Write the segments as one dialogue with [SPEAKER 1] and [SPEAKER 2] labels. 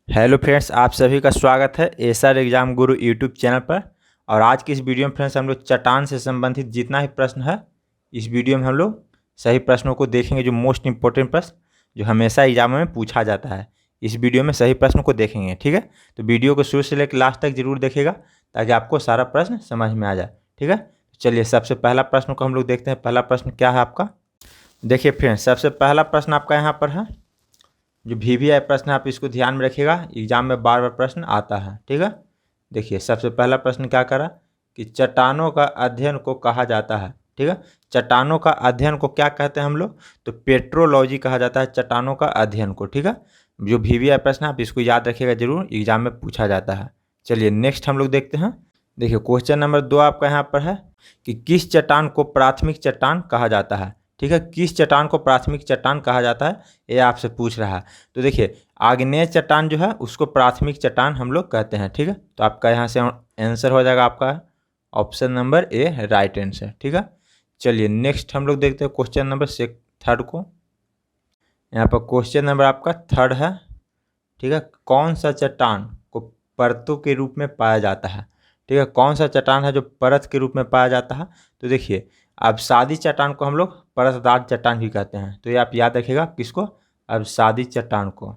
[SPEAKER 1] Hello friends, आप सभी का स्वागत है एसआर एग्जाम गुरु यूट्यूब चैनल पर। और आज की इस वीडियो में फ्रेंड्स हम लोग चट्टान से संबंधित जितना ही प्रश्न है इस वीडियो में हम लोग सही प्रश्नों को देखेंगे। जो मोस्ट इंपॉर्टेंट प्रश्न जो हमेशा एग्जाम में पूछा जाता है, इस वीडियो में सही प्रश्नों को देखेंगे। ठीक है, तो वीडियो को शुरू से लेकर लास्ट तक जरूर देखेगा ताकि आपको सारा प्रश्न समझ में आ जाए। ठीक है, तो चलिए सबसे पहला प्रश्न को हम लोग देखते हैं। पहला प्रश्न क्या है आपका, देखिए फ्रेंड्स, सबसे पहला प्रश्न आपका यहाँ पर है जो VVI प्रश्न है, आप इसको ध्यान में रखिएगा, एग्जाम में बार बार प्रश्न आता है। ठीक है, देखिए सबसे पहला प्रश्न क्या करा कि चट्टानों का अध्ययन को कहा जाता है। ठीक है, चट्टानों का अध्ययन को क्या कहते हैं हम लोग, तो पेट्रोलॉजी कहा जाता है चट्टानों का अध्ययन को। ठीक है, जो VVI प्रश्न है आप इसको याद रखिएगा जरूर, एग्जाम में पूछा जाता है। चलिए नेक्स्ट हम लोग देखते हैं। देखिए क्वेश्चन नंबर 2 आपका यहाँ पर है कि किस चट्टान को प्राथमिक चट्टान कहा जाता है। ठीक है, किस चट्टान को प्राथमिक चट्टान कहा जाता है ये आपसे पूछ रहा है। तो देखिए आग्नेय चट्टान जो है उसको प्राथमिक चट्टान हम लोग कहते हैं। ठीक है, तो आपका यहाँ से आंसर हो जाएगा आपका option number A right answer. ठीक है, चलिए नेक्स्ट हम लोग देखते हैं क्वेश्चन नंबर 3 को। यहाँ पर क्वेश्चन नंबर आपका 3 है। ठीक है, कौन सा चट्टान को परतों के रूप में पाया जाता है। ठीक है, कौन सा चट्टान है जो परत के रूप में पाया जाता है। तो देखिए अब सादी चट्टान को हम लोग परतदार चट्टान भी कहते हैं। तो ये आप याद रखिएगा किसको, अब सादी चट्टान को,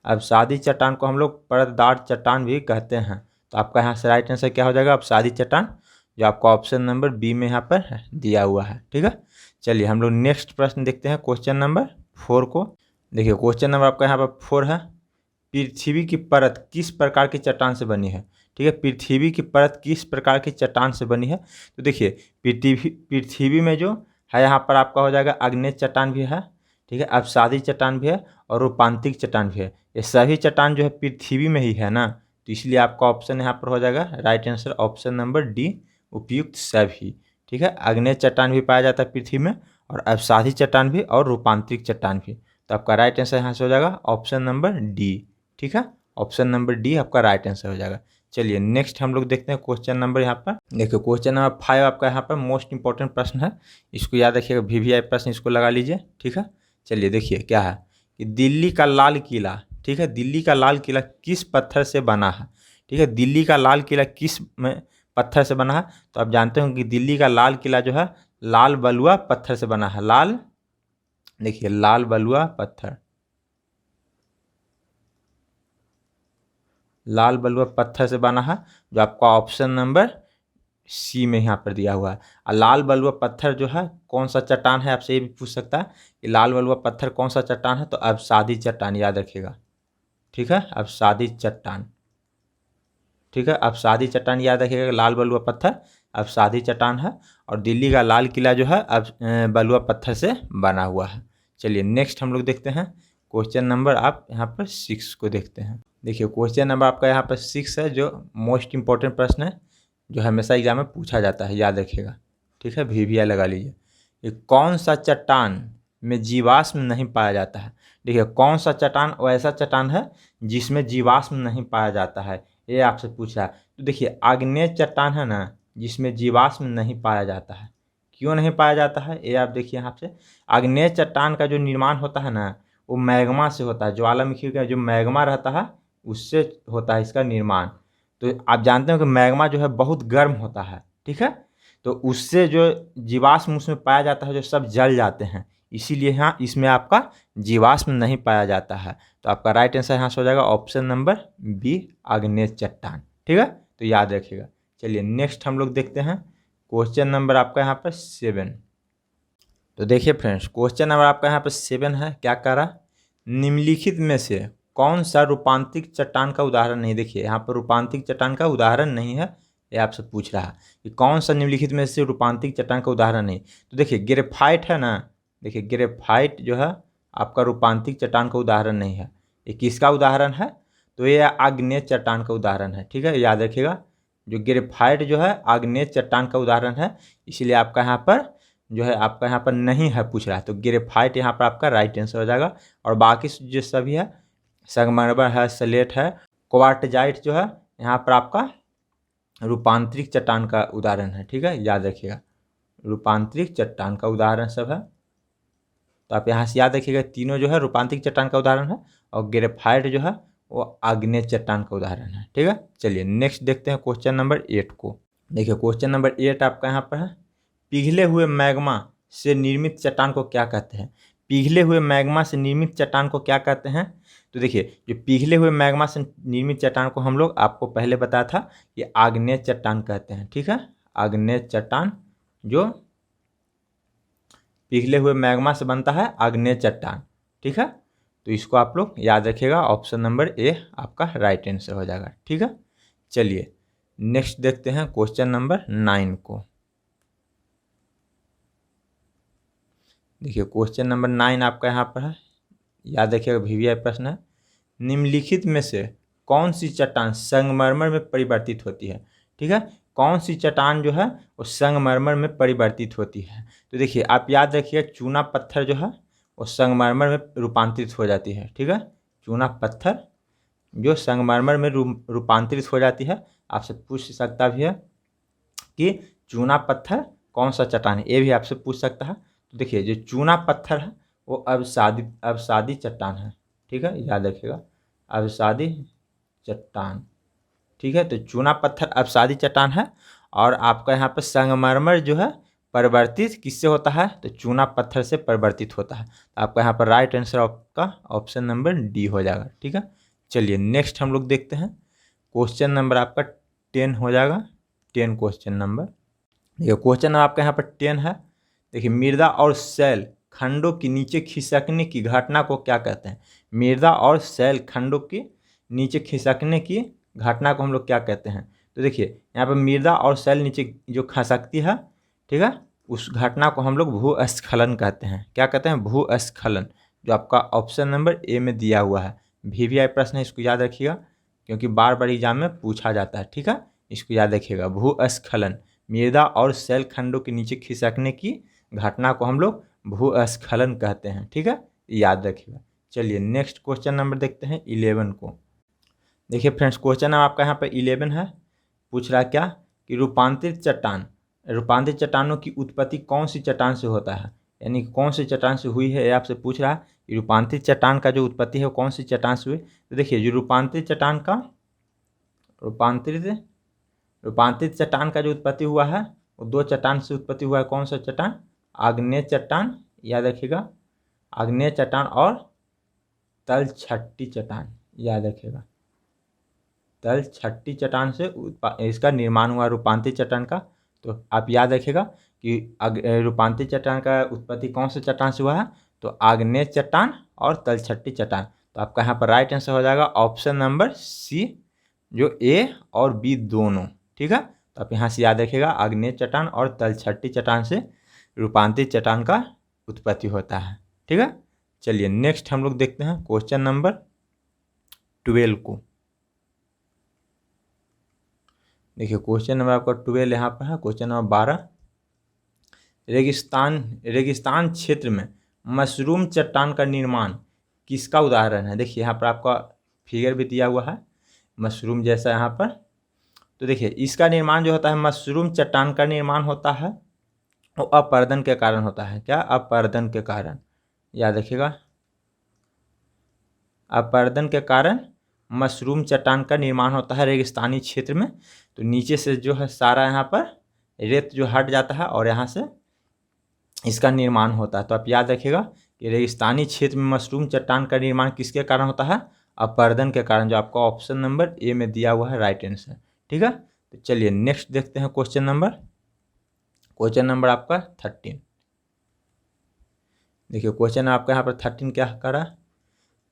[SPEAKER 1] अब सादी चट्टान को हम लोग परतदार चट्टान भी कहते हैं। तो आपका यहाँ से राइट आंसर क्या हो जाएगा, अब सादी चट्टान, जो आपका ऑप्शन नंबर बी में यहाँ पर दिया हुआ है। ठीक है, चलिए हम लोग नेक्स्ट प्रश्न देखते हैं क्वेश्चन नंबर 4 को। देखिए क्वेश्चन नंबर आपका यहाँ पर 4 है, पृथ्वी की परत किस प्रकार की चट्टान से बनी है। ठीक है, पृथ्वी की परत किस प्रकार की चट्टान से बनी है। तो देखिए पृथ्वी में जो है यहाँ पर आपका हो जाएगा आग्नेय चट्टान भी है। ठीक है, अवसादी चट्टान भी है और रूपांतरिक चट्टान भी है। ये सभी चट्टान जो है पृथ्वी में ही है ना, तो इसलिए आपका ऑप्शन यहाँ पर हो जाएगा right answer option number D, उपयुक्त सभी। ठीक है, आग्नेय चट्टान भी पाया जाता है पृथ्वी में और अवसादी चट्टान भी और रूपांतरिक चट्टान भी। तो आपका राइट आंसर यहाँ से हो जाएगा ऑप्शन नंबर डी। ठीक है, ऑप्शन नंबर डी आपका राइट आंसर हो जाएगा। चलिए नेक्स्ट हम लोग देखते हैं क्वेश्चन नंबर यहाँ पर। देखिए क्वेश्चन नंबर 5 आपका यहाँ पर मोस्ट इंपॉर्टेंट प्रश्न है, इसको याद रखिएगा, VVI प्रश्न इसको लगा लीजिए। ठीक है, चलिए देखिए क्या है कि दिल्ली का लाल किला, ठीक है, दिल्ली का लाल किला किस पत्थर से बना है। ठीक है, दिल्ली का लाल किला किस में पत्थर से बना है। तो आप जानते हो कि दिल्ली का लाल किला जो है लाल बलुआ पत्थर से बना है। लाल, देखिए लाल बलुआ पत्थर, लाल बलुआ पत्थर से बना है, जो आपका ऑप्शन नंबर सी में यहाँ पर दिया हुआ है। और लाल बलुआ पत्थर जो है कौन सा चट्टान है, आपसे ये भी पूछ सकता है कि लाल बलुआ पत्थर कौन सा चट्टान है। तो अब सादी चट्टान याद रखिएगा। ठीक है, अब सादी चट्टान, ठीक है, अब सादी चट्टान याद रखिएगा, लाल बलुआ पत्थर अब सादी चट्टान है और दिल्ली का लाल किला जो है अब बलुआ पत्थर से बना हुआ है। चलिए नेक्स्ट हम लोग देखते हैं क्वेश्चन नंबर आप यहाँ पर 6 को देखते हैं। देखिए क्वेश्चन नंबर आपका यहाँ पर 6 है, जो मोस्ट इंपॉर्टेंट प्रश्न है, जो हमेशा एग्जाम में पूछा जाता है, याद रखिएगा। ठीक है, VVI लगा लीजिए। ये कौन सा चट्टान में जीवाश्म नहीं पाया जाता है। देखिए कौन सा चट्टान वैसा चट्टान है जिसमें जीवाश्म नहीं पाया जाता है, ये आपसे पूछा है। तो देखिए आग्नेय चट्टान है ना जिसमें जीवाश्म नहीं पाया जाता है। क्यों नहीं पाया जाता है ये आप देखिए यहाँ से, आग्नेय चट्टान का जो निर्माण होता है ना वो मैग्मा से होता है, ज्वालामुखी का जो मैग्मा रहता है उससे होता है इसका निर्माण। तो आप जानते हो कि मैग्मा जो है बहुत गर्म होता है। ठीक है, तो उससे जो जीवाश्म उसमें पाया जाता है जो सब जल जाते हैं, इसीलिए यहाँ इसमें आपका जीवाश्म नहीं पाया जाता है। तो आपका राइट आंसर यहाँ से हो जाएगा ऑप्शन नंबर बी, आग्नेय चट्टान। ठीक है, तो याद रखिएगा। चलिए नेक्स्ट हम लोग देखते हैं क्वेश्चन नंबर आपका यहाँ पर 7। तो देखिए फ्रेंड्स क्वेश्चन नंबर आपका यहाँ पर 7 है, क्या कह रहा, निम्नलिखित में से कौन सा रूपांतरिक चट्टान का उदाहरण नहीं। देखिए यहाँ पर रूपांतरिक चट्टान का उदाहरण नहीं है, ये आपसे पूछ रहा है कि कौन सा निम्नलिखित में से रूपांतरिक चट्टान का उदाहरण नहीं। तो देखिए ग्रेफाइट है ना, देखिए ग्रेफाइट जो है आपका रूपांतरिक चट्टान का उदाहरण नहीं है। ये किसका उदाहरण है, तो ये आग्नेय चट्टान का उदाहरण है। ठीक है, याद रखिएगा, जो ग्रेफाइट जो है आग्नेय चट्टान का उदाहरण है, इसीलिए आपका यहाँ पर जो है आपका यहाँ पर नहीं है पूछ रहा है। तो ग्रेफाइट यहाँ पर आपका राइट आंसर हो जाएगा। और बाकी जो सभी है, संगमरमर है, स्लेट है, क्वार्टजाइट जो है यहाँ पर आपका रूपांतरिक चट्टान का उदाहरण है। ठीक है, याद रखिएगा, रूपांतरिक चट्टान का उदाहरण सब है। तो आप यहाँ से याद रखिएगा तीनों जो है रूपांतरिक चट्टान का उदाहरण है और ग्रेफाइट जो है वो आग्नेय चट्टान का उदाहरण है। ठीक है, चलिए नेक्स्ट देखते हैं क्वेश्चन नंबर 8 को। देखिए क्वेश्चन नंबर 8 आपका यहाँ पर है, पिघले हुए मैग्मा से निर्मित चट्टान को क्या कहते हैं? पिघले हुए मैग्मा से निर्मित चट्टान को क्या कहते हैं? तो देखिए जो पिघले हुए मैग्मा से निर्मित चट्टान को हम लोग आपको पहले बताया था कि आग्नेय चट्टान कहते हैं। ठीक है, आग्नेय चट्टान जो पिघले हुए मैग्मा से बनता है आग्नेय चट्टान। ठीक है, तो इसको आप लोग याद रखिएगा, ऑप्शन नंबर ए आपका राइट आंसर हो जाएगा। ठीक है, चलिए नेक्स्ट देखते हैं क्वेश्चन नंबर 9 को। देखिए क्वेश्चन नंबर 9 आपका यहाँ पर है, याद रखिएगा वीवीआई प्रश्न है। निम्नलिखित में से कौन सी चट्टान संगमरमर में परिवर्तित होती है? ठीक है, कौन सी चट्टान जो है वो संगमरमर में परिवर्तित होती है? तो देखिए आप याद रखिए, चूना पत्थर जो है वो संगमरमर में रूपांतरित हो जाती है। ठीक है, चूना पत्थर जो संगमरमर में रूपांतरित हो जाती है। आपसे पूछ सकता भी है कि चूना पत्थर कौन सा चट्टान है, ये भी आपसे पूछ सकता है। तो देखिए जो चूना पत्थर है वो अवसादी चट्टान है। ठीक है, याद रखिएगा अवसादी चट्टान। ठीक है, तो चूना पत्थर अवसादी चट्टान है। और आपका यहाँ पर संगमरमर जो है परिवर्तित किससे होता है? तो चूना पत्थर से परिवर्तित होता है। तो आपका यहाँ पर राइट आंसर आपका ऑप्शन नंबर डी हो जाएगा। ठीक है, चलिए नेक्स्ट हम लोग देखते हैं क्वेश्चन नंबर आपका 10 हो जाएगा। 10 क्वेश्चन नंबर, देखिए क्वेश्चन आपका यहाँ पर 10 है। देखिए मृदा और शैल खंडों के नीचे खिसकने की घटना को क्या कहते हैं? मृदा और शैल खंडों के नीचे खिसकने की घटना को हम लोग क्या कहते हैं? तो देखिए यहाँ पर मृदा और शैल नीचे जो खसकती है, ठीक है, उस घटना को हम लोग भूस्खलन कहते हैं। क्या कहते हैं? भूस्खलन, जो आपका ऑप्शन नंबर ए में दिया हुआ है। वीवीआई प्रश्न है, इसको याद रखिएगा क्योंकि बार बार एग्जाम में पूछा जाता है। ठीक है, इसको याद रखिएगा, भूस्खलन, मृदा और शैल खंडों के नीचे खिसकने की घटना को हम लोग भूस्खलन कहते हैं। ठीक है, याद रखिएगा। चलिए नेक्स्ट क्वेश्चन नंबर देखते हैं 11 को। देखिए फ्रेंड्स क्वेश्चन आपका यहाँ पर 11 है, पूछ रहा क्या कि रूपांतरित चट्टानों की उत्पत्ति कौन सी चट्टान से होता है? यानी कौन सी चट्टान से हुई है, ये आपसे पूछ रहा है कि रूपांतरित चट्टान का जो उत्पत्ति है वो कौन सी चट्टान से हुई। तो देखिए जो रूपांतरित चट्टान का जो उत्पत्ति हुआ है वो 2 चट्टान से उत्पत्ति हुआ है। कौन सा चट्टान? आग्नेय चट्टान, याद रखिएगा, आग्नेय चट्टान और तलछटी चट्टान, याद रखिएगा, तलछटी चट्टान से इसका निर्माण हुआ रूपांतरित चट्टान का। तो आप याद रखिएगा कि रूपांतरित चट्टान का उत्पत्ति कौन से चट्टान से हुआ है? तो आग्नेय चट्टान और तलछटी चट्टान। तो आपका यहाँ पर राइट आंसर हो जाएगा ऑप्शन नंबर सी, जो ए और बी दोनों। ठीक है, तो आप यहाँ से याद रखिएगा, आग्नेय चट्टान और तलछटी चट्टान से रूपांतरित चट्टान का उत्पत्ति होता है। ठीक है, चलिए नेक्स्ट हम लोग देखते हैं क्वेश्चन नंबर 12 को। देखिए क्वेश्चन नंबर आपका 12 यहाँ पर है। क्वेश्चन नंबर 12, रेगिस्तान क्षेत्र में मशरूम चट्टान का निर्माण किसका उदाहरण है? देखिए यहाँ पर आपका फिगर भी दिया हुआ है मशरूम जैसा यहाँ पर। तो देखिए इसका निर्माण जो होता है, मशरूम चट्टान का निर्माण होता है वो अपरदन के कारण होता है। क्या? अपरदन के कारण, याद रखिएगा, अपरदन के कारण मशरूम चट्टान का निर्माण होता है रेगिस्तानी क्षेत्र में। तो नीचे से जो है सारा यहाँ पर रेत जो हट जाता है और यहाँ से इसका निर्माण होता है। तो आप याद रखिएगा कि रेगिस्तानी क्षेत्र में मशरूम चट्टान का निर्माण किसके कारण होता है? अपरदन के कारण, जो आपका ऑप्शन नंबर ए में दिया हुआ है राइट आंसर। ठीक है, तो चलिए नेक्स्ट देखते हैं क्वेश्चन नंबर आपका 13। देखिए क्वेश्चन आपका यहाँ पर 13 क्या कर रहा है?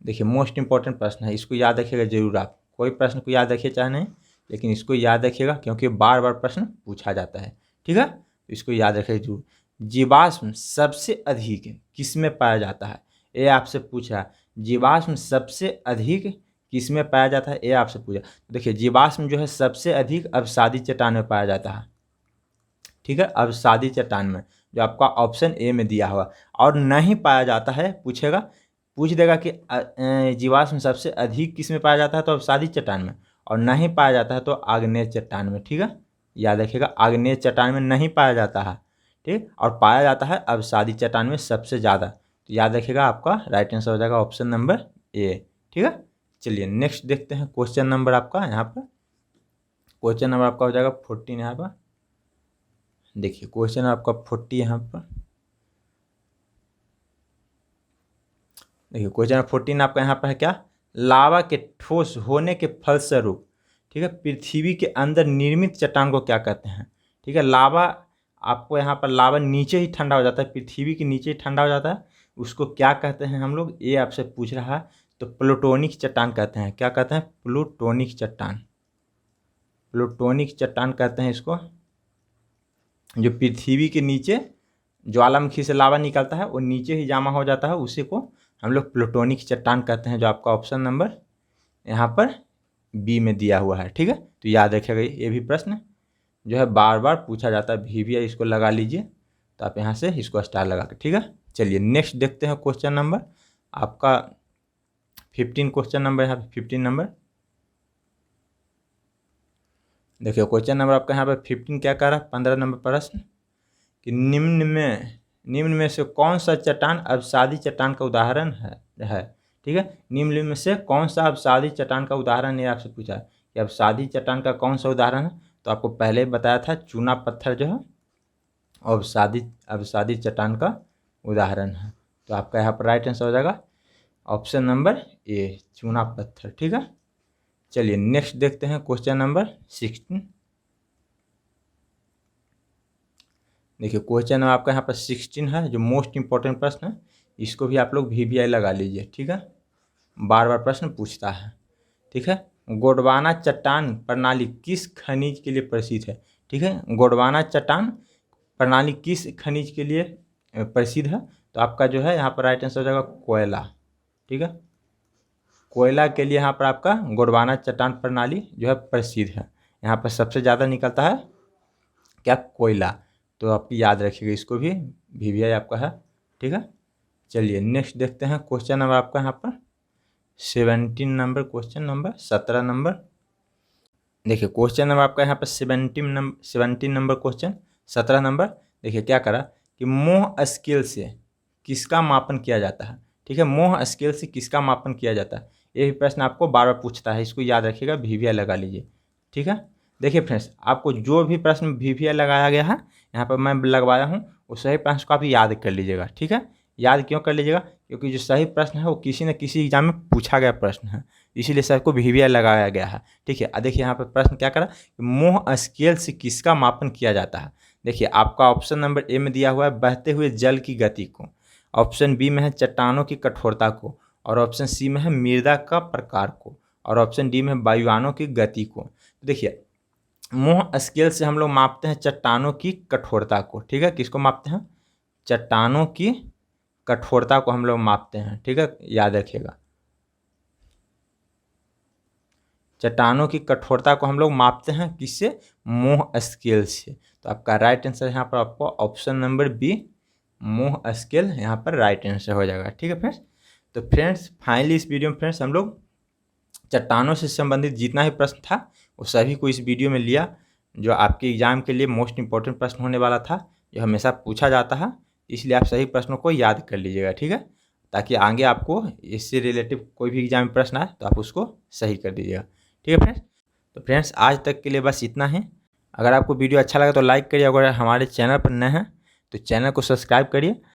[SPEAKER 1] देखिए मोस्ट इंपॉर्टेंट प्रश्न है, इसको याद रखिएगा जरूर। आप कोई प्रश्न को याद रखिए चाहे नहीं, लेकिन इसको याद रखिएगा क्योंकि बार बार प्रश्न पूछा जाता है। ठीक है, तो इसको याद रखिएगा जरूर। जीवाश्म सबसे अधिक किस में पाया जाता है? ये आपसे पूछ रहा है, जीवाश्म सबसे अधिक किस में पाया जाता है, ये आपसे पूछा। तो देखिए जीवाश्म जो है सबसे अधिक अवसादी चट्टान में पाया जाता है। ठीक है, अवसादी चट्टान में, जो आपका ऑप्शन ए में दिया हुआ। और नहीं पाया जाता है, पूछ देगा कि जीवाश्म सबसे अधिक किस में पाया जाता है, तो अवसादी चट्टान में, और नहीं पाया जाता है तो आग्नेय चट्टान में। ठीक है, याद रखिएगा, आग्नेय चट्टान में नहीं पाया जाता है। ठीक, और पाया जाता है अवसादी चट्टान में सबसे ज़्यादा। तो याद रखिएगा, आपका राइट आंसर हो जाएगा ऑप्शन नंबर ए, ठीक है। चलिए नेक्स्ट देखते हैं क्वेश्चन नंबर आपका यहाँ पर, क्वेश्चन नंबर आपका हो जाएगा 14 यहाँ पर। देखिए क्वेश्चन आपका 40 यहाँ पर। देखिए क्वेश्चन 14 आपका यहाँ पर है क्या, लावा के ठोस होने के फलस्वरूप, ठीक है, पृथ्वी के अंदर निर्मित चट्टान को क्या कहते हैं। ठीक है, लावा आपको यहाँ पर लावा नीचे ही ठंडा हो जाता है, पृथ्वी के नीचे ही ठंडा हो जाता है, उसको क्या कहते हैं हम लोग, ये आपसे पूछ रहा है। तो प्लूटोनिक चट्टान कहते हैं। क्या कहते हैं, प्लूटोनिक चट्टान। प्लूटोनिक चट्टान कहते हैं इसको। जो पृथ्वी के नीचे ज्वालामुखी से लावा निकलता है वो नीचे ही जमा हो जाता है, उसी को हम लोग प्लूटोनिक चट्टान कहते हैं, जो आपका ऑप्शन नंबर यहाँ पर बी में दिया हुआ है। ठीक है, तो याद रखिएगा ये भी प्रश्न जो है बार बार पूछा जाता है, VVI इसको लगा लीजिए, तो आप यहाँ से इसको स्टार लगा के। ठीक है, चलिए नेक्स्ट देखते हैं क्वेश्चन नंबर आपका 15, क्वेश्चन नंबर यहाँ पे 15 नंबर। देखिए क्वेश्चन नंबर आपका यहाँ पर 15 क्या कह रहा है, 15 नंबर प्रश्न कि निम्न में से कौन सा चट्टान अवसादी चट्टान का उदाहरण है। ठीक है, निम्न में से कौन सा अवसादी चट्टान का उदाहरण, ये आपसे पूछा है कि अवसादी चट्टान का कौन सा उदाहरण है। तो आपको पहले ही बताया था चूना पत्थर जो है अवसादी चट्टान का उदाहरण है। तो आपका यहाँ पर राइट आंसर हो जाएगा ऑप्शन नंबर ए, चूना पत्थर। ठीक है, चलिए नेक्स्ट देखते हैं क्वेश्चन नंबर 16। देखिए क्वेश्चन आपका यहाँ पर 16 है, जो मोस्ट इंपॉर्टेंट प्रश्न है, इसको भी आप लोग VVI लगा लीजिए। ठीक है, बार बार प्रश्न पूछता है। ठीक है, गोंडवाना चट्टान प्रणाली किस खनिज के लिए प्रसिद्ध है। ठीक है, गोंडवाना चट्टान प्रणाली किस खनिज के लिए प्रसिद्ध है। तो आपका जो है यहाँ पर राइट आंसर हो जाएगा कोयला। ठीक है, कोयला के लिए यहाँ पर आपका गोंडवाना चट्टान प्रणाली जो है प्रसिद्ध है। यहाँ पर सबसे ज़्यादा निकलता है क्या, कोयला। तो आपकी याद रखिएगा, इसको भी VVI आपका है। ठीक है, चलिए नेक्स्ट देखते हैं क्वेश्चन नंबर आपका यहाँ पर 17 नंबर, क्वेश्चन नंबर 17 नंबर। देखिए क्वेश्चन नंबर आपका यहाँ पर 17 नंबर क्वेश्चन 17 नंबर। देखिए क्या करा कि मोह स्केल से किसका मापन किया जाता है। ठीक है, मोह स्केल से किसका मापन किया जाता है, ये भी प्रश्न आपको बार बार पूछता है, इसको याद रखिएगा, VVI लगा लीजिए। ठीक है, देखिए फ्रेंड्स, आपको जो भी प्रश्न VVI लगाया गया है यहाँ पर मैं लगवाया हूँ, वो सही प्रश्न को आप याद कर लीजिएगा। ठीक है, याद क्यों कर लीजिएगा, क्योंकि जो सही प्रश्न है वो किसी न किसी एग्जाम में पूछा गया प्रश्न है, इसीलिए सर को VVI लगाया गया है। ठीक है, देखिए यहाँ पर प्रश्न क्या करा कि मोह स्केल से किसका मापन किया जाता है। देखिए आपका ऑप्शन नंबर ए में दिया हुआ है बहते हुए जल की गति को, ऑप्शन बी में है चट्टानों की कठोरता को, और ऑप्शन सी में है मृदा का प्रकार को, और ऑप्शन डी में है वायुयानों की गति को। तो देखिए मोह स्केल से हम लोग मापते हैं चट्टानों की कठोरता को। ठीक है, किसको मापते हैं, चट्टानों की कठोरता को हम लोग मापते हैं। ठीक है, याद रखिएगा, चट्टानों की कठोरता को हम लोग मापते हैं किससे, मोह स्केल से। तो आपका राइट आंसर यहाँ पर आपको ऑप्शन नंबर बी, मोह स्केल यहाँ पर राइट आंसर हो जाएगा। ठीक है फ्रेंड्स, तो फ्रेंड्स फाइनली इस वीडियो में फ्रेंड्स हम लोग चट्टानों से संबंधित जितना भी प्रश्न था वो सभी को इस वीडियो में लिया, जो आपके एग्जाम के लिए मोस्ट इंपॉर्टेंट प्रश्न होने वाला था, जो हमेशा पूछा जाता है, इसलिए आप सही प्रश्नों को याद कर लीजिएगा। ठीक है, ताकि आगे आपको इससे रिलेटिव कोई भी एग्जाम में प्रश्न आए तो आप उसको सही कर दीजिएगा। ठीक है फ्रेंड्स, तो फ्रेंड्स आज तक के लिए बस इतना ही। अगर आपको वीडियो अच्छा लगा तो लाइक करिए, अगर हमारे चैनल पर नए हैं तो चैनल को सब्सक्राइब करिए